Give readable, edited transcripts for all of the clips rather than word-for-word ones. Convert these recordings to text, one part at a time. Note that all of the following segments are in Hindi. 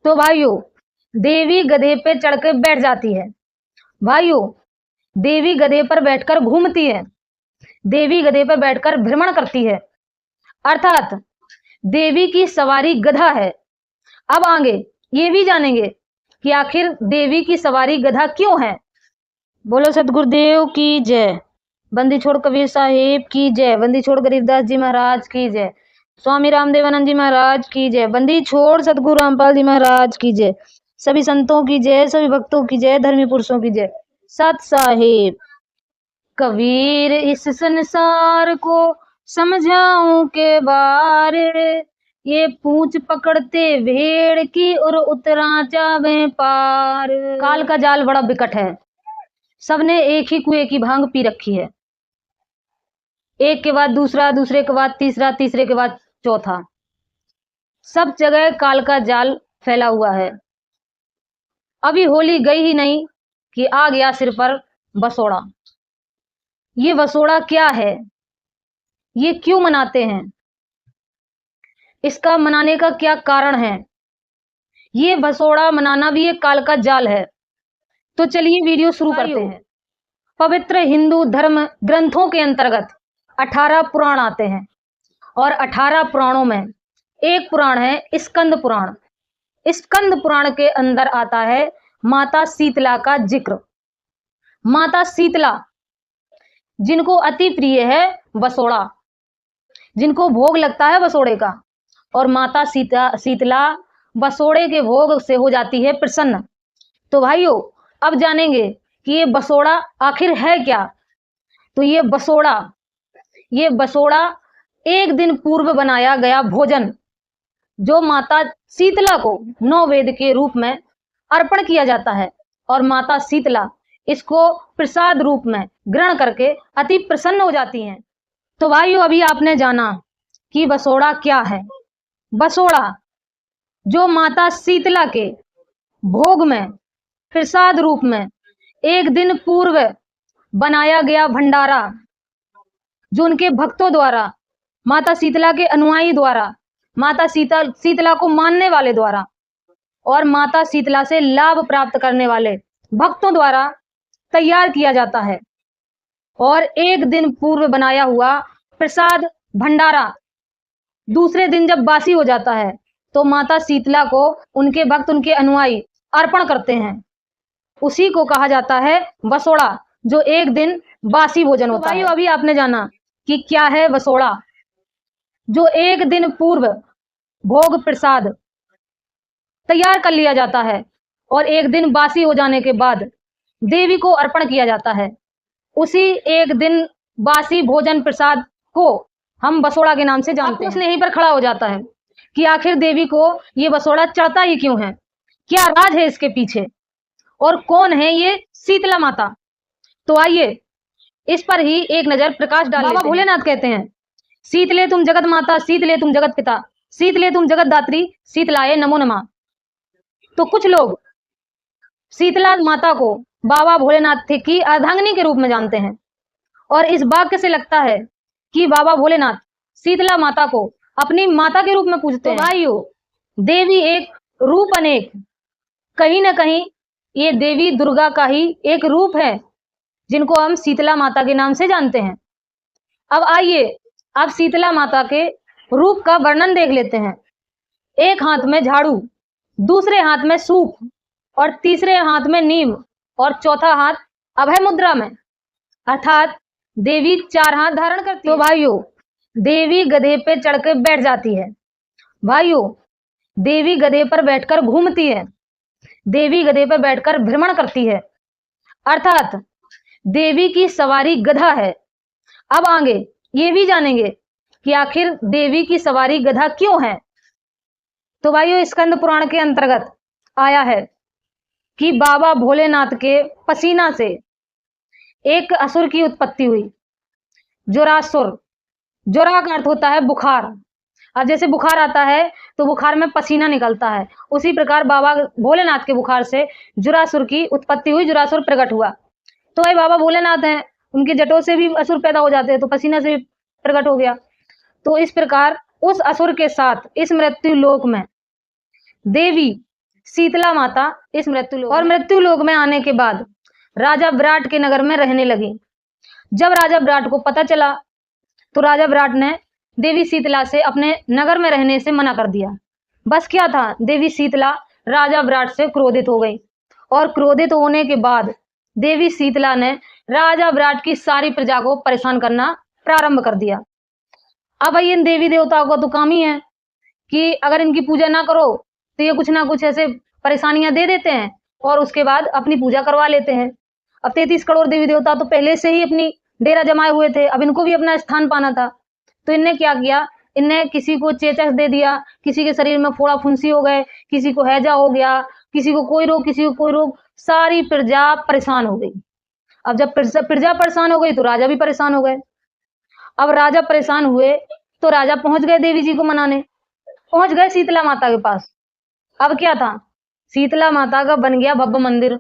तो भाइयों देवी गधे पे चढ़ के बैठ जाती है। भाइयों देवी गधे पर बैठकर घूमती है, देवी गधे पर बैठकर भ्रमण करती है, अर्थात देवी की सवारी गधा है। अब आगे ये भी जानेंगे कि आखिर देवी की सवारी गधा क्यों है। बोलो सतगुरुदेव की जय। बंदी छोड़ कबीर साहेब की जय। बंदी छोड़ गरीबदास जी महाराज की जय। स्वामी रामदेवानंद जी महाराज की जय। बंदी छोड़ सतगुरु रामपाल जी महाराज की जय। सभी संतों की जय, सभी भक्तों की जय, धर्मी पुरुषों की जय। सत साहेब। कबीर इस संसार को समझाऊं के बारे, ये पूंछ पकड़ते भेड़ की और उतरा जावे पार। काल का जाल बड़ा विकट है, सबने एक ही कुएं की भांग पी रखी है। एक के बाद दूसरा, दूसरे के बाद तीसरा, तीसरे के बाद चौथा, सब जगह काल का जाल फैला हुआ है। अभी होली गई ही नहीं कि आ गया सिर पर बसोड़ा। ये बसोड़ा क्या है, ये क्यों मनाते हैं, इसका मनाने का क्या कारण है। ये बसोड़ा मनाना भी एक काल का जाल है। तो चलिए वीडियो शुरू करते हैं। पवित्र हिंदू धर्म ग्रंथों के अंतर्गत 18 पुराण आते हैं और 18 पुराणों में एक पुराण है स्कंद पुराण। स्कंद पुराण के अंदर आता है माता शीतला का जिक्र। माता शीतला जिनको अति प्रिय है बसोड़ा, जिनको भोग लगता है बसोड़े का, और माता शीतला बसोड़े के भोग से हो जाती है प्रसन्न। तो भाइयों अब जानेंगे कि ये बसोड़ा आखिर है क्या। तो ये बसोड़ा एक दिन पूर्व बनाया गया भोजन, जो माता शीतला को 9 वेद के रूप में अर्पण किया जाता है, और माता शीतला इसको प्रसाद रूप में ग्रहण करके अति प्रसन्न हो जाती हैं। तो भाइयों अभी आपने जाना कि बसोड़ा क्या है। बसोड़ा जो माता शीतला के भोग में प्रसाद रूप में एक दिन पूर्व बनाया गया भंडारा, जो उनके भक्तों द्वारा, माता शीतला के अनुयायी द्वारा, माता शीतला को मानने वाले द्वारा और माता शीतला से लाभ प्राप्त करने वाले भक्तों द्वारा तैयार किया जाता है। और एक दिन पूर्व बनाया हुआ प्रसाद भंडारा दूसरे दिन जब बासी हो जाता है तो माता शीतला को उनके भक्त, उनके अनुयायी अर्पण करते हैं। उसी को कहा जाता है बसोड़ा, जो एक दिन बासी भोजन होता है। अभी आपने जाना कि क्या है बसोड़ा। जो एक दिन पूर्व भोग प्रसाद तैयार कर लिया जाता है और एक दिन बासी हो जाने के बाद देवी को अर्पण किया जाता है, उसी एक दिन बासी भोजन प्रसाद को हम बसोड़ा के नाम से जानते हैं। उसने यहीं पर खड़ा हो जाता है कि आखिर देवी को ये बसोड़ा चढ़ता ही क्यों है, क्या राज है इसके पीछे, और कौन है ये शीतला माता। तो आइए इस पर ही एक नजर प्रकाश डाल लेते हैं। बाबा भोलेनाथ कहते हैं, शीतले तुम जगत माता, शीतले तुम जगत पिता, शीतले तुम जगत दात्री, शीतलाए नमो नमः। तो कुछ लोग शीतला माता को बाबा भोलेनाथ की अर्धांगिनी के रूप में जानते हैं, और इस वाक्य से लगता है कि बाबा भोलेनाथ शीतला माता को अपनी माता के रूप में पूजते हैं। भाइयों देवी एक रूप अनेक, कहीं ना कहीं ये देवी दुर्गा का ही एक रूप है, जिनको हम शीतला माता के नाम से जानते हैं। अब आइए अब शीतला माता के रूप का वर्णन देख लेते हैं। एक हाथ में झाड़ू, दूसरे हाथ में सूप, और तीसरे हाथ में नीम, और चौथा हाथ अभय मुद्रा में, अर्थात देवी 4 हाथ धारण करती है। तो भाइयों देवी गधे पे चढ़ के बैठ जाती है। भाइयों देवी गधे पर बैठकर घूमती है, देवी गधे पर बैठकर भ्रमण करती है, अर्थात देवी की सवारी गधा है। अब आगे ये भी जानेंगे कि आखिर देवी की सवारी गधा क्यों है। तो भाइयों स्कंद पुराण के अंतर्गत आया है कि बाबा भोलेनाथ के पसीना से एक असुर की उत्पत्ति हुई, जोरासुर। जोरा का अर्थ होता है बुखार। अब जैसे बुखार आता है तो बुखार में पसीना निकलता है, उसी प्रकार बाबा भोलेनाथ के बुखार से जुरासुर की उत्पत्ति हुई, जुरासुर प्रकट हुआ। तो भाई बाबा भोलेनाथ हैं, उनके जटों से भी असुर पैदा हो जाते हैं, तो पसीना से भी प्रकट हो गया। तो इस प्रकार उस असुर के साथ इस मृत्यु लोक में देवी शीतला माता इस मृत्यु लोक में आने के बाद राजा विराट के नगर में रहने लगी। जब राजा विराट को पता चला तो राजा विराट ने देवी शीतला से अपने नगर में रहने से मना कर दिया। बस क्या था, देवी शीतला राजा विराट से क्रोधित हो गई और क्रोधित होने के बाद देवी शीतला ने राजा विराट की सारी प्रजा को परेशान करना प्रारंभ कर दिया। अब भाई इन देवी देवताओं का तो काम ही है कि अगर इनकी पूजा ना करो तो ये कुछ ना कुछ ऐसे परेशानियां दे देते हैं और उसके बाद अपनी पूजा करवा लेते हैं। अब 33 करोड़ देवी देवता तो पहले से ही अपनी डेरा जमाए हुए थे, अब इनको भी अपना स्थान पाना था। तो इनने क्या किया, इनने किसी को चेचक दे दिया, किसी के शरीर में फोड़ा फुंसी हो गए, किसी को हैजा हो गया, किसी को कोई रोग, किसी को कोई रोग, सारी प्रजा परेशान हो गई। अब जब प्रजा परेशान हो गई तो राजा भी परेशान हो गए। अब राजा परेशान हुए तो राजा पहुंच गए देवी जी को मनाने, पहुंच गए शीतला माता के पास। अब क्या था, शीतला माता का बन गया भव्य मंदिर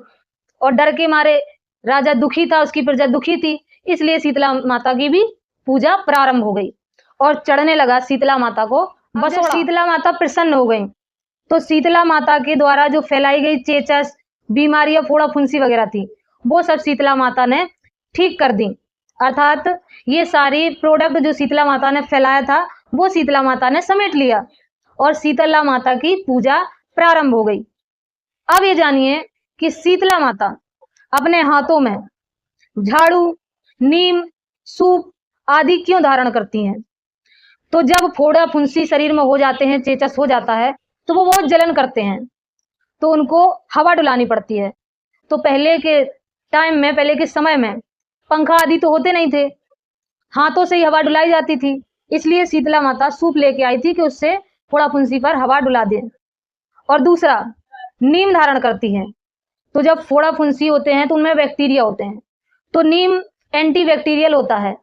और डर के मारे राजा दुखी था, उसकी प्रजा दुखी थी, इसलिए शीतला माता की भी पूजा प्रारंभ हो गई और चढ़ने लगा शीतला माता को बसोड़ा। शीतला माता प्रसन्न हो गई तो शीतला माता के द्वारा जो फैलाई गई चेचस, बीमारियां, फोड़ा फुंसी वगैरह थी, वो सब शीतला माता ने ठीक कर दी। अर्थात ये सारी प्रोडक्ट जो शीतला माता ने फैलाया था वो शीतला माता ने समेट लिया और शीतला माता की पूजा प्रारंभ हो गई। अब ये जानिए कि शीतला माता अपने हाथों में झाड़ू, नीम, सूप आदि क्यों धारण करती हैं। तो जब फोड़ा फुंसी शरीर में हो जाते हैं, चेचस हो जाता है, तो वो बहुत जलन करते हैं, तो उनको हवा डुलानी पड़ती है। तो पहले के टाइम में, पहले के समय में पंखा आदि तो होते नहीं थे, हाथों से ही हवा डुलाई जाती थी, इसलिए शीतला माता सूप लेके आई थी कि उससे फोड़ा फुंसी पर हवा डुला दे। और दूसरा, नीम धारण करती है। तो जब फोड़ा फुंसी होते हैं तो उनमें बैक्टीरिया होते हैं, तो नीम एंटी बैक्टीरियल होता है,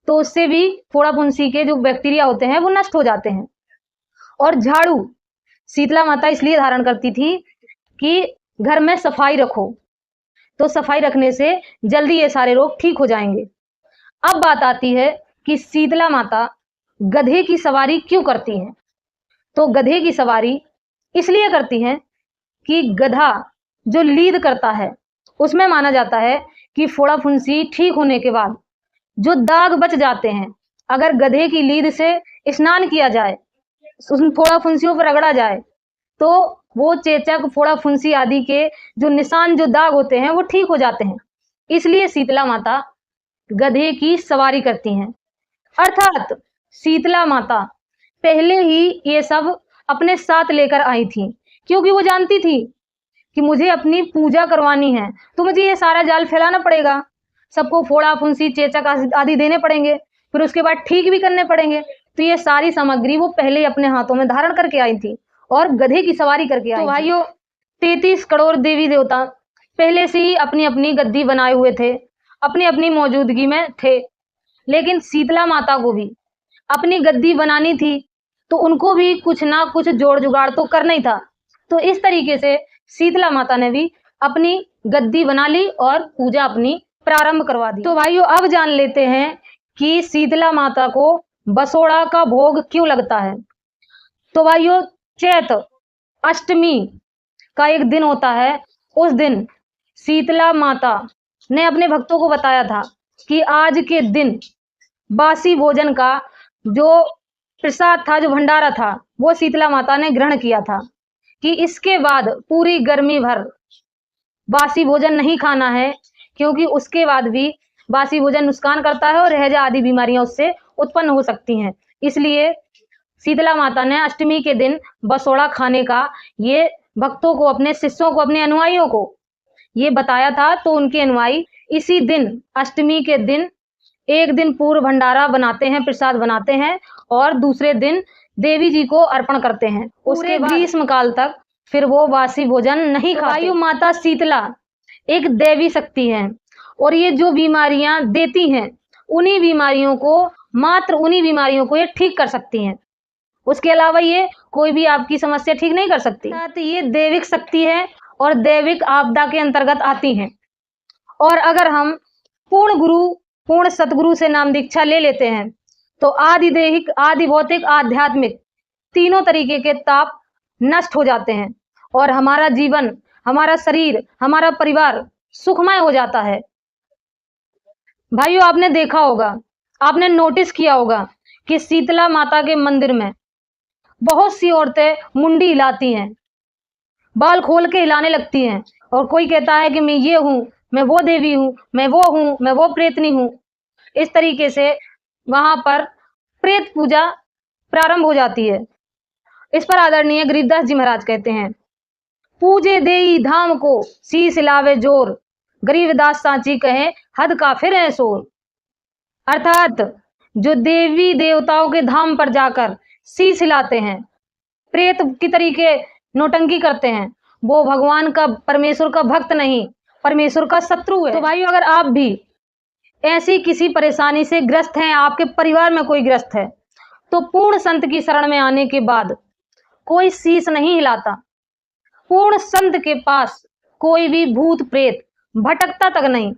तो उससे भी फोड़ा फुंसी के जो बैक्टीरिया होते हैं वो नष्ट हो जाते हैं। और झाड़ू शीतला माता इसलिए धारण करती थी कि घर में सफाई रखो, तो सफाई रखने से जल्दी ये सारे रोग ठीक हो जाएंगे। अब बात आती है कि शीतला माता गधे की सवारी क्यों करती हैं। तो गधे की सवारी इसलिए करती हैं कि गधा जो लीद करता है उसमें माना जाता है कि फोड़ा फुंसी ठीक होने के बाद जो दाग बच जाते हैं, अगर गधे की लीद से स्नान किया जाए, उन फोड़ा फुंसियों पर रगड़ा जाए, तो वो चेचक, फोड़ा फुंसी आदि के जो निशान, जो दाग होते हैं वो ठीक हो जाते हैं। इसलिए शीतला माता गधे की सवारी करती हैं। अर्थात शीतला माता पहले ही ये सब अपने साथ लेकर आई थी, क्योंकि वो जानती थी कि मुझे अपनी पूजा करवानी है तो मुझे ये सारा जाल फैलाना पड़ेगा, सबको फोड़ा फुंसी, चेचक आदि देने पड़ेंगे, फिर उसके बाद ठीक भी करने पड़ेंगे। तो ये सारी सामग्री वो पहले अपने हाथों में धारण करके आई थी और गधे की सवारी करके आई। तो भाइयों, 33 करोड़ देवी देवता पहले से ही अपनी अपनी गद्दी बनाए हुए थे, अपनी अपनी मौजूदगी में थे, लेकिन शीतला माता को भी अपनी गद्दी बनानी थी, तो उनको भी कुछ ना कुछ जोड़ जुगाड़ तो करना ही था। तो इस तरीके से शीतला माता ने भी अपनी गद्दी बना ली और पूजा अपनी प्रारंभ करवा दी। तो भाइयों, अब जान लेते हैं कि शीतला माता को बसोड़ा का भोग क्यों लगता है। तो भाइयों, चैत अष्टमी का एक दिन होता है, उस दिन शीतला माता ने अपने भक्तों को बताया था कि आज के दिन बासी भोजन का जो प्रसाद था, जो भंडारा था, वो शीतला माता ने ग्रहण किया था कि इसके बाद पूरी गर्मी भर बासी भोजन नहीं खाना है, क्योंकि उसके बाद भी बासी भोजन नुकसान करता है और हैजा आदि बीमारियां उससे उत्पन्न हो सकती हैं। इसलिए शीतला माता ने अष्टमी के दिन बसोड़ा खाने का ये भक्तों को, अपने शिष्यों को, अपने अनुयायियों को ये बताया था। तो उनके अनुयायी इसी दिन, अष्टमी के दिन, एक दिन पूर्व भंडारा बनाते हैं, प्रसाद बनाते हैं और दूसरे दिन देवी जी को अर्पण करते हैं। उसके ग्रीष्म काल तक फिर वो बासी भोजन नहीं खाते। वायु माता शीतला एक देवी शक्ति है और ये जो बीमारियां देती हैं, उन्हीं बीमारियों को, मात्र उन्हीं बीमारियों को ये ठीक कर सकती हैं। उसके अलावा ये कोई भी आपकी समस्या ठीक नहीं कर सकती। ये दैविक शक्ति है और दैविक आपदा के अंतर्गत आती हैं। और अगर हम पूर्ण गुरु, पूर्ण सतगुरु से नाम दीक्षा ले लेते हैं तो आदि दैहिक, आदि भौतिक, आध्यात्मिक तीनों तरीके के ताप नष्ट हो जाते हैं और हमारा जीवन, हमारा शरीर, हमारा परिवार सुखमय हो जाता है। भाइयों, आपने देखा होगा, आपने नोटिस किया होगा कि शीतला माता के मंदिर में बहुत सी औरतें मुंडी हिलाती हैं, बाल खोल के हिलाने लगती हैं, और कोई कहता है कि मैं ये हूं, मैं वो देवी हूं, मैं वो हूं, मैं वो प्रेतनी हूं। इस तरीके से वहां पर प्रेत पूजा प्रारंभ हो जाती है। इस पर आदरणीय गरीबदास जी महाराज कहते हैं, पूजे देई धाम को शीस लावे जोर, गरीबदास सांची कहे हद का फिर है शोर। अर्थात जो देवी देवताओं के धाम पर जाकर शीस हिलाते हैं, प्रेत की तरीके नौटंकी करते हैं, वो भगवान का, परमेश्वर का भक्त नहीं, परमेश्वर का शत्रु है। तो भाइयों, अगर आप भी ऐसी किसी परेशानी से ग्रस्त हैं, आपके परिवार में कोई ग्रस्त है, तो पूर्ण संत की शरण में आने के बाद कोई शीश नहीं हिलाता। पूर्ण संत के पास कोई भी भूत प्रेत भटकता तक नहीं,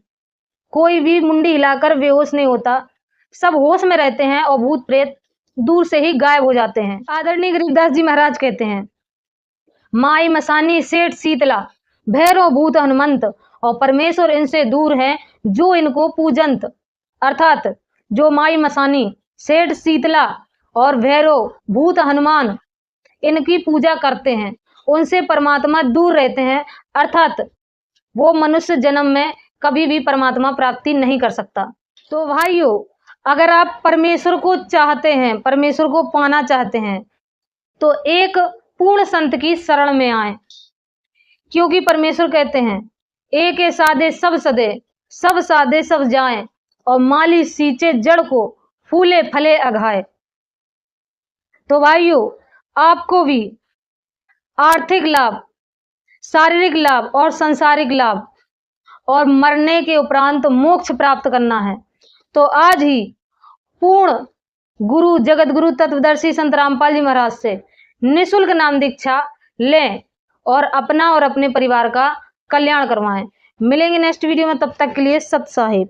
कोई भी मुंडी हिलाकर बेहोश नहीं होता, सब होश में रहते हैं और भूत प्रेत दूर से ही गायब हो जाते हैं। आदरणीय गरीबदास जी महाराज कहते हैं, माई मसानी सेठ शीतला, भैरव भूत हनुमंत, और परमेश्वर इनसे दूर है जो इनको पूजंत। अर्थात जो माई मसानी, सेठ शीतला और भैरव भूत हनुमान इनकी पूजा करते हैं, उनसे परमात्मा दूर रहते हैं। अर्थात वो मनुष्य जन्म में कभी भी परमात्मा प्राप्ति नहीं कर सकता। तो भाइयों, अगर आप परमेश्वर को चाहते हैं, परमेश्वर को पाना चाहते हैं, तो एक पूर्ण संत की शरण में आए, क्योंकि परमेश्वर कहते हैं, एक साधे सब सदे, सब साधे सब जाएं, और माली सींचे जड़ को, फूले फले अघाए। तो भाइयों, आपको भी आर्थिक लाभ, शारीरिक लाभ और सांसारिक लाभ और मरने के उपरांत मोक्ष प्राप्त करना है, तो आज ही पूर्ण गुरु जगत गुरु तत्वदर्शी संत रामपाल जी महाराज से निःशुल्क नाम दीक्षा लें और अपना और अपने परिवार का कल्याण करवाएं। मिलेंगे नेक्स्ट वीडियो में, तब तक के लिए सत साहिब।